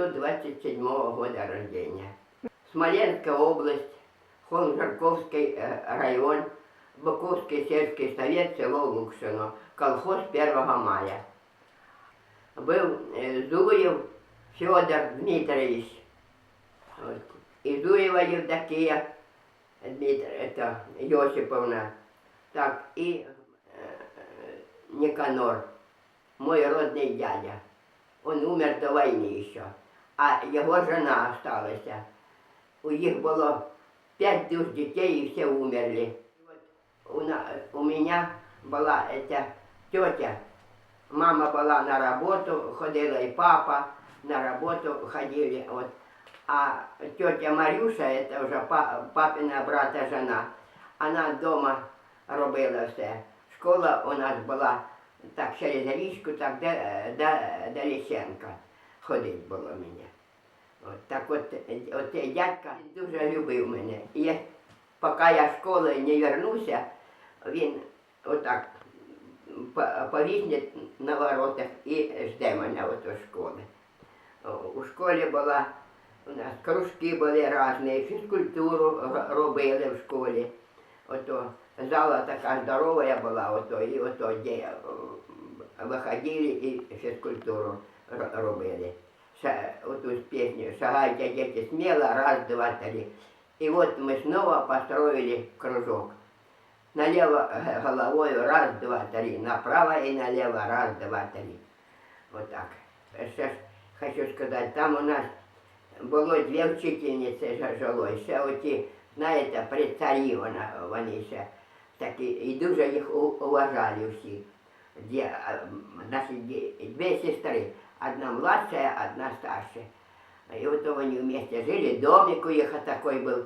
1927 года рождения. Смоленская область, Холм-Жарковский район, Буковский сельский совет, село Лукшино, колхоз 1 мая. Был Зуев Федор Дмитриевич, вот. И Зуева Евдокия это Йосиповна, так, и Никанор, мой родный дядя. Он умер до войны еще, а его жена осталась. У них было 5 душ детей, и все умерли. У меня была эта тетя, мама была на работу, ходила и папа на работу ходили. Вот. А тетя Марюша, это уже папина брата жена, она дома робила все. Школа у нас була так через річку, так до Лисенка ходить було мені. От, так от дядька дуже любив мене. І поки я з школи не вернуся, він отак повісне на воротах і жде мене у школи. У школі була, у нас кружки були різні, фізкультуру робили в школі. Ото зала така здорова була, і де виходили і фізкультуру робили. Оту песню «Шагайте, дети, смело, раз, два, три». И вот мы снова построили кружок. Налево головой раз, два, три, направо и налево раз, два, три. Вот так. Сейчас хочу сказать, там у нас было 2 вчительниці жило, ще оті, знаєте, при царі вони ще такі, і дуже їх уважали всі. Наші 2 сестри, одна младшая, одна старшая. И вот они вместе жили, домик у них такой был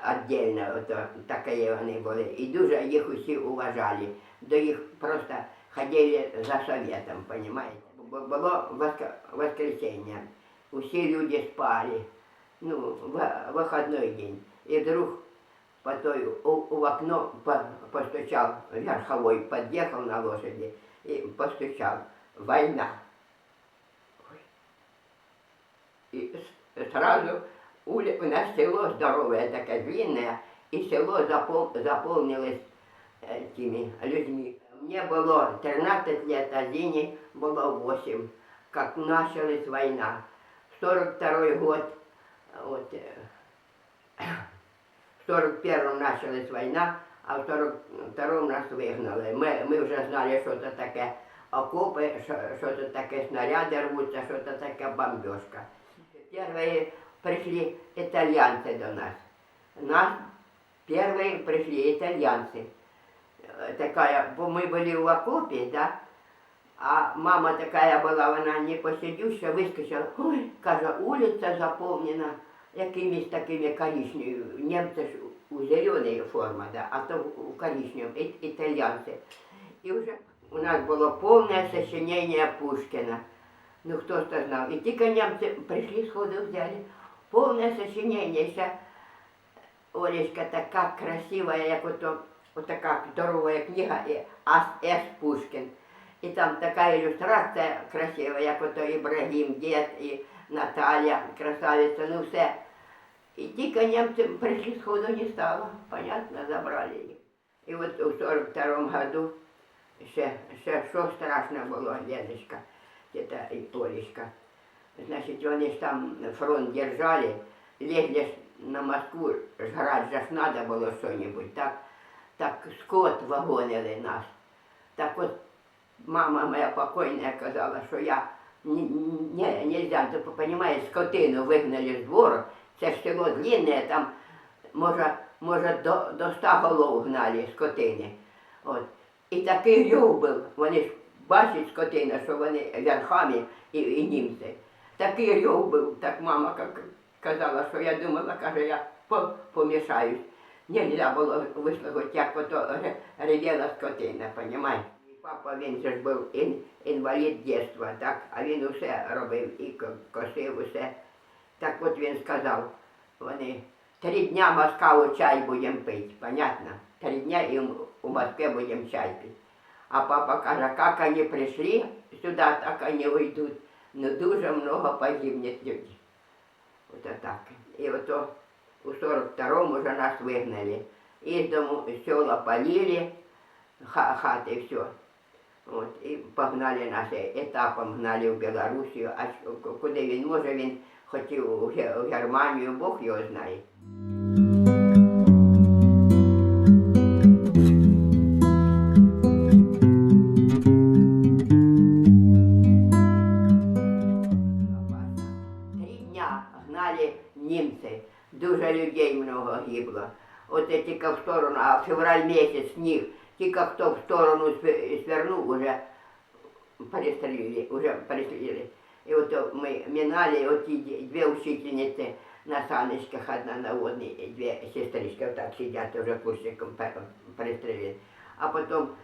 отдельно, вот такие они были. И дуже їх усі уважали, до їх просто ходили за советом, понимаете. Было воскресенье, усі люди спали, ну, выходной день. И вдруг в окно постучал верховой, подъехал на лошади и постучал: «Война». И сразу у нас село здоровое, такое длинное, и село заполнилось этими людьми. Мне было 13 лет, а Зине было 8, как началась война. 42-й год, вот, в 41-м началась война, а в 42-м нас выгнали. Мы уже знали, что это такое окопы, что это такое снаряды рвутся, что это такая бомбежка. Первые пришли итальянцы до нас. Первые пришли итальянцы. Такая, мы были в окопе, да, а мама такая была, она непосидющая, выскочила. Ой, каже, улица заполнена якимись такими коричневыми. Немцы у зеленой формы, да, а то у коричневом, итальянцы. И уже у нас было полное сочинение Пушкина. Ну, кто-то знал. И только немцы пришли, сходу взяли. Полное сочинение. Еще Олечка такая красивая, как вот такая здоровая книга, С. Пушкин. И там такая иллюстрация красивая, как Ибрагим, дед, и Наталья, красавица, ну все. И только немцы пришли, сходу не стало. Понятно, забрали их. И вот в 42-м году что страшно было, дедушка. Это и Олечка. Значит, они ж там фронт держали, лезли на Москву, жрать же надо было что-нибудь. Так скот вагонили нас. Так вот, мама моя покойная сказала, что я нельзя, ты понимаешь, скотину выгнали с двора, це ж село длинне, там, може до 100 голов гнали скотини. От. І такий рев був, вони ж бачать скотина, що вони верхами і німці. Такий рев був, так мама казала, що я думала, каже, я помішаюсь. Нельзя було вислухати, як ото ревела скотина, понімаєш? Папа, він же ж був інвалід дитинства, так, а він усе робив, і косив усе. Так от він сказав, вони 3 дня Москву чай будемо пити, понятно? 3 дня і у Москве будем чай пить. А папа каже, как они пришли сюда, так они уйдут. ну дуже много погибнет людей. Вот так. И вот у 42-м уже нас выгнали. Из дому села полили, хаты, все. От, і погнали нас етапом, гнали в Білорусію, а куди він може, він хотів у Германію, Бог його знає. Гнали немцы, дуже людей много гибло. Вот эти в сторону, а в февраль месяц них, только кто в сторону свернул, уже пристрелили. И вот мы минали, вот эти две учительницы на саночках, одна на водной, две сестрички вот так сидят, уже курсиком пристрелили. А потом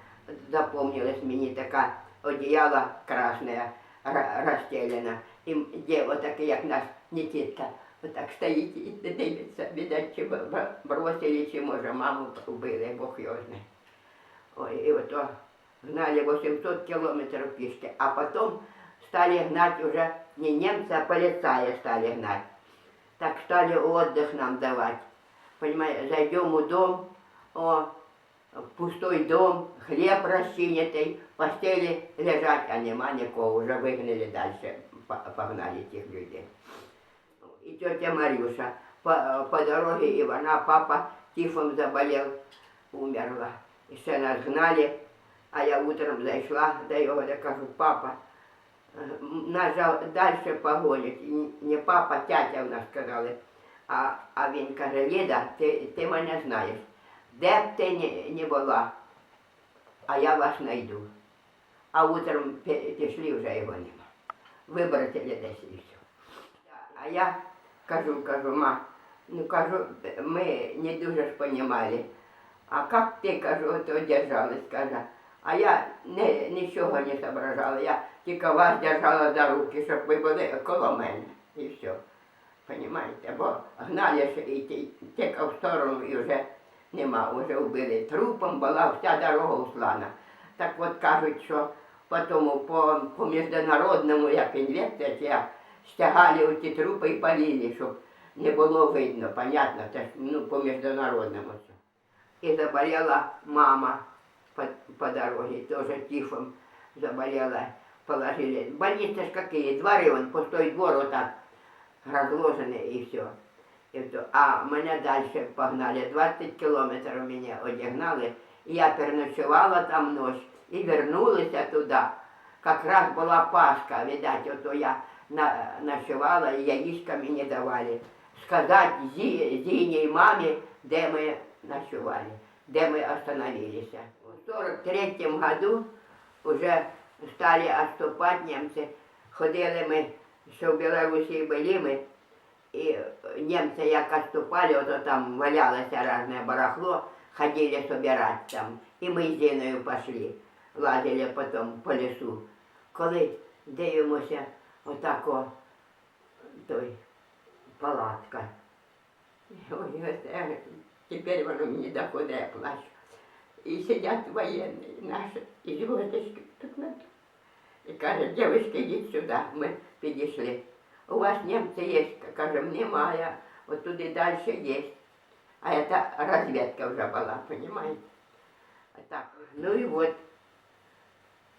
запомнилось мне такая одеяло красное, расстелено. І діло таке, як наш Нікітка, отак стоїть і дивиться, видать, чи бросили, чи може маму вбили, Бог його знає. Ой, і ото гнали 800 кілометрів пішки, а потім стали гнать уже не немцы, а полицаи стали гнать. Так стали отдых нам давать. Понимаете, зайдем в дом, пустой дом, хлеб расчинятый, постели лежать, а нема никого, уже выгнали дальше, погнали этих людей. И тетя Марюша по дороге, и она, папа тифом заболел, умерла. Еще нас гнали, а я утром зашла до его, я кажу, папа, нас дальше погонять. Не папа, тятя у нас сказали. А він каже, Ліда, ти мене знаєш. Де б ти не була, а я вас знайду. А утром пішли, вже його нема. Вибросили десь і все. А я кажу, ма, ну кажу, ми не дуже ж понімали. А як ти, кажу, то держалась, каже. А я нічого не соображала, я тільки вас держала за руки, щоб ви були коло мене. І все. Понимаєте, бо гнали ж і тільки в сторону і вже нема, вже вбили. Трупом була вся дорога услана. Так от кажуть, що потім по міжнародному, як інвестиція, стягали ті трупи і палили, щоб не було видно, понятно, це ж, ну, по міжнародному. І заболела мама по дороге, тоже тифом заболела, положили. Больницы ж какие, дворы, вон, пустой двор вот так разложены и все. А меня дальше погнали, 20 километров меня одогнали. И я переночевала там ночь и вернулась туда. Как раз была Пасха, видать, вот я ночевала, и яичко мне давали. Сказать Зине и маме, где мы ночевали, где мы остановились. В 43-м году уже стали отступать немцы. Ходили мы, що в Білорусі були ми, і німці як отступали, ото там валялося різне барахло, ходили собирать там. І ми з Зіною пішли, лазили потім по лісу. Коли дивимося, отако, той, палатка. Ой, тепер воно мені доходить, я плачу. И сидят военные наши, и звездочки тут над. И кажут, девочки, идите сюда, мы подошли. У вас немцы есть? Кажем, немає, вот туди дальше есть. А это разведка уже была, понимаете? А так, ну и вот,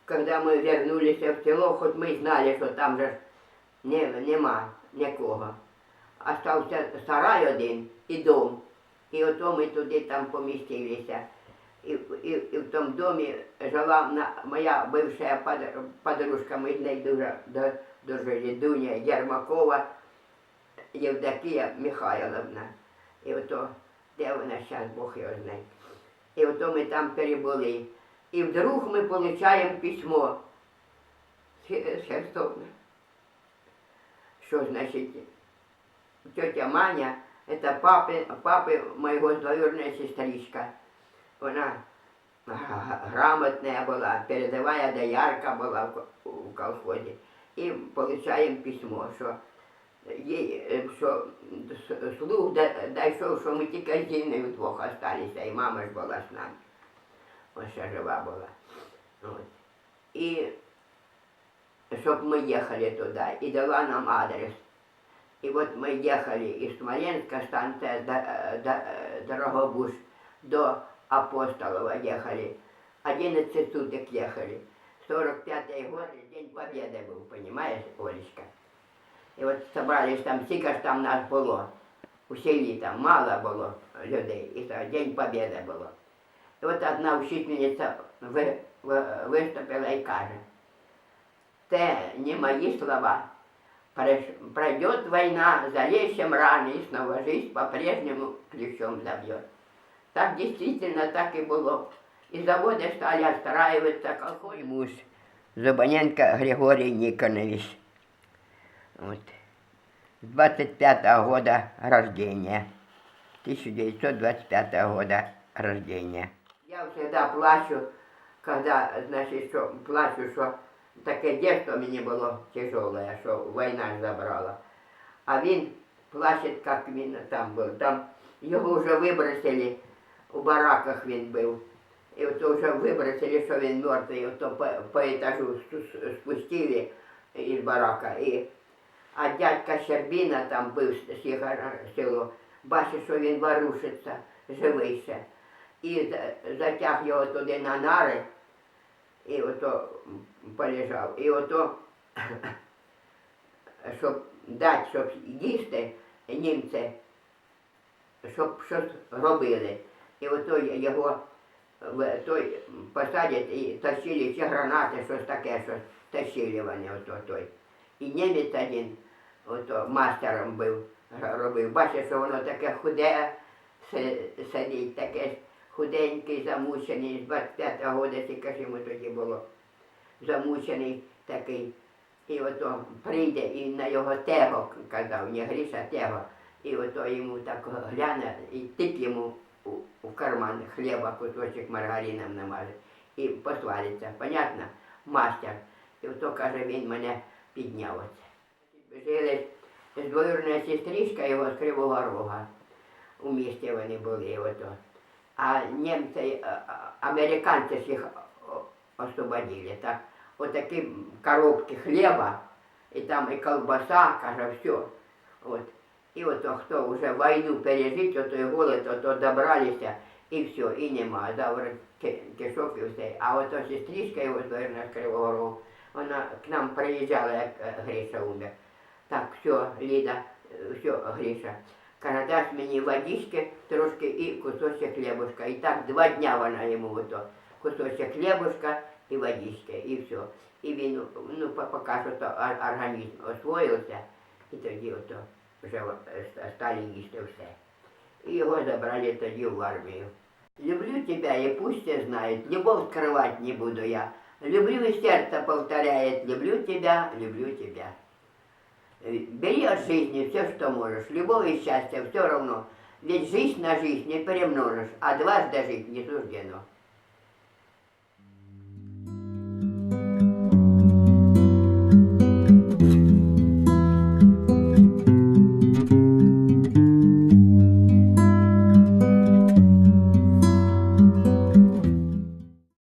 когда мы вернулись в село, хоть мы знали, что там же нема нікого. Остався сарай один і дом. І ото ми туди там помістилися. И в том доме жила моя бывшая подружка, мы с ней дружили, Дуня Ермакова, Евдокия Михайловна. И вот то, где она сейчас, Бог ее знает. И вот то мы там перебыли. И вдруг мы получаем письмо с Херсона. Что значит? Тетя Маня, это папы моего двоюродная сестричка. Вона грамотная была, передовая доярка была в колхозе. И получаем письмо, что слух дійшов, що ми тільки з Зіною вдвох осталися, і мама ж була з нами. Ось ще жива була. От. І чтобы мы ехали туда, и дала нам адрес. И вот мы ехали из Смоленска, станция Дорогобуж, до Апостолова ехали. 11 суток ехали. 45-й год, День Победы был, понимаешь, Олечка? І от собрались там, скільки ж там нас було. У селі там мало було людей, і то День Побєди було. І от одна вчительниця виступила і каже, це не мої слова. Пройдет война, залечим раны, и снова жизнь по-прежнему ключом забьет. Так действительно так и было. И заводы стали отстраиваться, колхоз. Муж Зубаненко Григорий Никонович. Вот. 25-го года рождения. 1925 года рождения. Я всегда плачу, когда, значит, что, плачу, что таке дєтство мені було тяжелое, що війна забрала. А він плаче, як він там був. Там його вже вибросили, у бараках він був. І от вже вибросили, що він мертвий, то по етажу спустили із барака. А дядька Щербіна там був з село, бачить, що він ворушиться, живий ще. І затяг його туди на нари, і ото полежав. І ото, щоб дати, щоб їсти, німці, щоб щось робили. І ото його той посадять і тащили чи гранати, щось таке, щось тащили вони ото той. І німець один, ото мастером був, робив. Бачиш, що воно таке худе сидить, таке худенький, замучений, з 25-го року, скільки йому тоді було. Замучений такий. І ото прийде і на його tego, казав, не Гриша, tego. І ото йому так гляне і тип йому в карман хліба, кусочок маргарином намаже. І посвариться, понятно? Мастер. І ото, каже, він мене підняв оце. Жили двоюрідна сестричка його з Кривого Рога. У місті вони були ото. А німці, американці ж їх освободили, так? Отакі коробки хліба, і там і колбаса, каже, все. От. І ото хто вже війну пережить, ото і голод, ото добралися, і все, і нема. Завжди кишок і все. А ото сестричка його, наверное, з Кривого Рогу, вона к нам приїжджала, як Гриша умер. Так, все, Ліда, все, Гриша. Каже, даш мені водички трошки і кусочок хлібушка. І так 2 дня вона йому ото. Кусочок хлібушка і водички, і все. І він, ну, поки що організм освоївся, і тоді ото вже стали їсти все. І його забрали тоді в армію. Люблю тебя, и пусть все знают, любовь скрывать не буду я. Люблю и сердце повторяет, люблю тебя, люблю тебя. Бери от жизни все, что можешь, любовь и счастье все равно. Ведь жизнь на жизнь не перемножишь, а дважды жить не суждено.